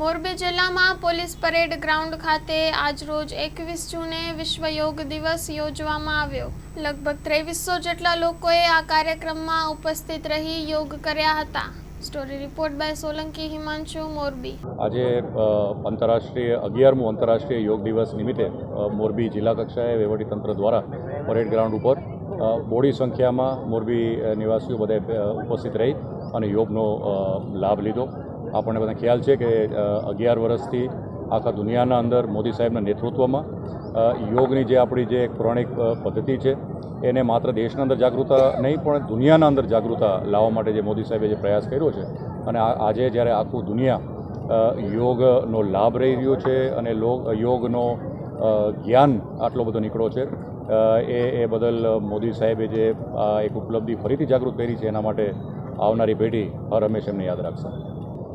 મોરબી જિલ્લામાં police parade ground ખાતે આજરોજ 21 જૂને વિશ્વ યોગ દિવસ યોજવામાં આવ્યો। લગભગ 2300 જેટલા લોકોએ આ કાર્યક્રમમાં ઉપસ્થિત રહી યોગ કર્યા હતા। Story report by Solanki Himanshu, Morbi. આજે આંતરરાષ્ટ્રીય 11મો આંતરરાષ્ટ્રીય યોગ દિવસ નિમિત્તે મોરબી જિલ્લા કક્ષાએ વહીવટીતંત્ર દ્વારા પરેડ ગ્રાઉન્ડ ઉપર બોડી સંખ્યામાં મોરબી નિવાસીઓ બધા ઉપસ્થિત રહી અને યોગનો લાભ લીધો। આપણને બધા ખ્યાલ છે કે 11 વર્ષથી આખા દુનિયાના અંદર મોદી સાહેબના નેતૃત્વમાં યોગની જે આપણી જે પૌરાણિક પદ્ધતિ છે એને માત્ર દેશના અંદર જાગૃતતા નહીં પણ દુનિયાના અંદર જાગૃતતા લાવવા માટે જે મોદી સાહેબે જે પ્રયાસ કર્યો છે અને આજે જ્યારે આખું દુનિયા યોગનો લાભ રહી રહ્યો છે અને યોગનો જ્ઞાન આટલો બધો નીકળ્યો છે એ બદલ મોદી સાહેબે જે એક ઉપલબ્ધિ ફરીથી જાગૃત કરી છે એના માટે આવનારી પેઢી હર હંમેશા એમને યાદ રાખશે।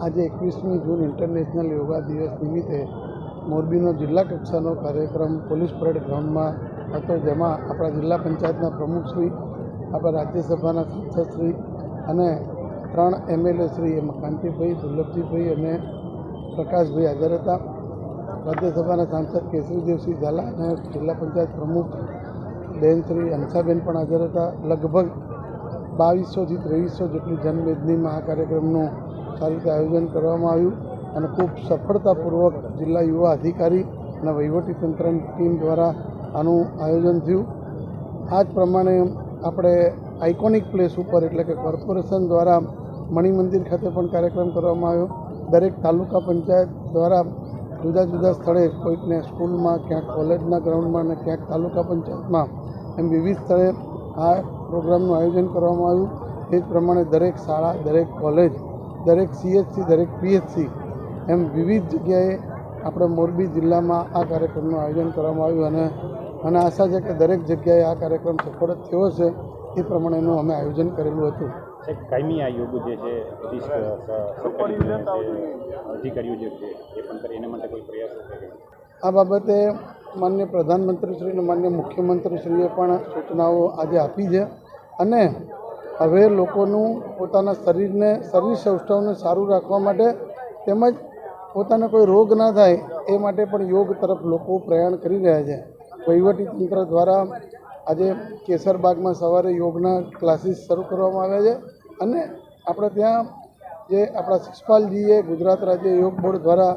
આજે 21મી જૂન ઇન્ટરનેશનલ યોગા દિવસ નિમિત્તે મોરબીનો જિલ્લા કક્ષાનો કાર્યક્રમ પોલીસ પરેડ ગ્રાઉન્ડમાં હતો, જેમાં આપણા જિલ્લા પંચાયતના પ્રમુખશ્રી, આપણા રાજ્યસભાના સાંસદશ્રી અને 3 MLA શ્રી એમાં કાંતિભાઈ, દુર્લભજીભાઈ અને પ્રકાશભાઈ હાજર હતા। રાજ્યસભાના સાંસદ કેસરીદેવસિંહ ઝાલા અને જિલ્લા પંચાયત પ્રમુખ બેન શ્રી હંસાબેન પણ હાજર હતા। લગભગ 2200 થી 2300 જેટલી જનમેદનીમાં આ કાર્યક્રમનું સારી રીતે આયોજન કરવામાં આવ્યું અને ખૂબ સફળતાપૂર્વક જિલ્લા યુવા અધિકારી અને વહીવટીતંત્રની ટીમ દ્વારા આનું આયોજન થયું। આ જ પ્રમાણે આપણે આઇકોનિક પ્લેસ ઉપર એટલે કે કોર્પોરેશન દ્વારા મણિમંદિર ખાતે પણ કાર્યક્રમ કરવામાં આવ્યો। દરેક તાલુકા પંચાયત દ્વારા જુદા જુદા સ્થળે કોઈકને સ્કૂલમાં, ક્યાંક કોલેજના ગ્રાઉન્ડમાં અને ક્યાંક તાલુકા પંચાયતમાં એમ વિવિધ સ્થળે આ પ્રોગ્રામનું આયોજન કરવામાં આવ્યું। એ જ પ્રમાણે દરેક શાળા, દરેક કોલેજ, દરેક CHC, દરેક PHC એમ વિવિધ જગ્યાએ આપણે મોરબી જિલ્લામાં આ કાર્યક્રમનું આયોજન કરવામાં આવ્યું અને આશા છે કે દરેક જગ્યાએ આ કાર્યક્રમ સફળ થયો છે એ પ્રમાણેનું અમે આયોજન કરેલું હતું। કાયમી આ યોગ જે છે અધિકારીઓ જે છે એ પણ કરે, એના માટે કોઈ પ્રયાસો કરે? આ બાબતે માનનીય પ્રધાનમંત્રીશ્રી અને માનનીય મુખ્યમંત્રીશ્રીએ પણ સૂચનાઓ આજે આપી છે અને હવે લોકોનું પોતાના શરીર સૌષ્ઠવને સારું રાખવા માટે તેમજ પોતાને કોઈ રોગ ના થાય એ માટે પણ યોગ તરફ લોકો પ્રયાણ કરી રહ્યા છે। વહીવટીતંત્ર દ્વારા આજે કેસરબાગમાં સવારે યોગના ક્લાસીસ શરૂ કરવામાં આવ્યા છે અને આપણે ત્યાં જે આપણા શિષપાલજીએ ગુજરાત રાજ્ય યોગ બોર્ડ દ્વારા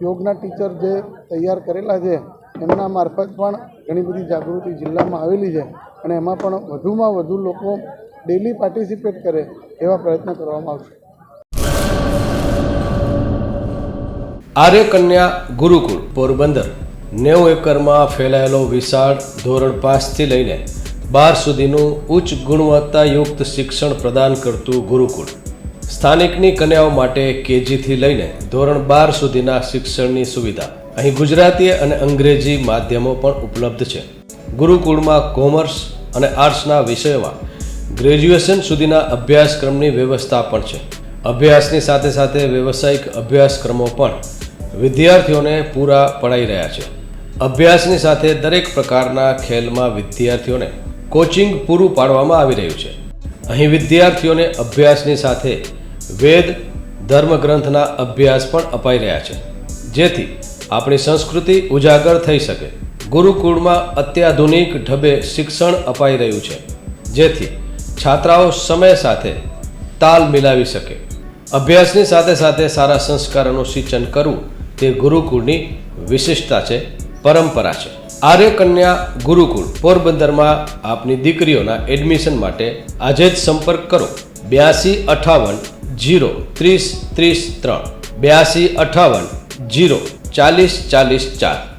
યોગના ટીચર જે તૈયાર કરેલા છે એમના મારફત પણ ઘણી બધી જાગૃતિ જિલ્લામાં આવેલી છે અને એમાં પણ વધુમાં વધુ લોકો ડેલી પાર્ટિસિપેટ કરે એવા પ્રયત્ન કરવામાં આવશે। આર્ય કન્યા ગુરુકુળ પોરબંદર 90 એકરમાં ફેલાયેલો વિશાળ ધોરણ 5 થી લઈને 12 સુધીનું ઉચ્ચ ગુણવત્તાયુક્ત શિક્ષણ પ્રદાન કરતું ગુરુકુળ સ્થાનિકની કન્યાઓ માટે KG થી લઈને ધોરણ 12 સુધીના શિક્ષણની સુવિધા। અહીં ગુજરાતી અને અંગ્રેજી માધ્યમો પણ ઉપલબ્ધ છે। ગુરુકુળમાં કોમર્સ અને આર્ટ્સના વિષયોમાં ગ્રેજ્યુએશન સુધીના અભ્યાસક્રમની વ્યવસ્થા પણ છે। અભ્યાસની સાથે સાથે વ્યવસાયિક અભ્યાસક્રમો પણ વિદ્યાર્થીઓને પૂરા પડાઈ રહ્યા છે। અભ્યાસની સાથે દરેક પ્રકારના ખેલમાં વિદ્યાર્થીઓને કોચિંગ પૂરું પાડવામાં આવી રહ્યું છે। અહીં વિદ્યાર્થીઓને અભ્યાસની સાથે વેદ ધર્મગ્રંથના અભ્યાસ પણ અપાઈ રહ્યા છે, જેથી આપણી સંસ્કૃતિ ઉજાગર થઈ શકે। ગુરુકુળમાં અત્યાધુનિક ઢબે શિક્ષણ અપાઈ રહ્યું છે, જેથી છાત્રાઓ સમય સાથે તાલ મિલાવી શકે। અભ્યાસની સાથે સાથે સારા સંસ્કારોનું સિંચન કરવું તે ગુરુકુળની વિશિષ્ટતા છે, પરંપરા છે। આર્ય કન્યા ગુરુકુળ પોરબંદરમાં આપની દીકરીઓના એડમિશન માટે આજે જ સંપર્ક કરો 8258 0 30 30 3 8258 0 40 40 4।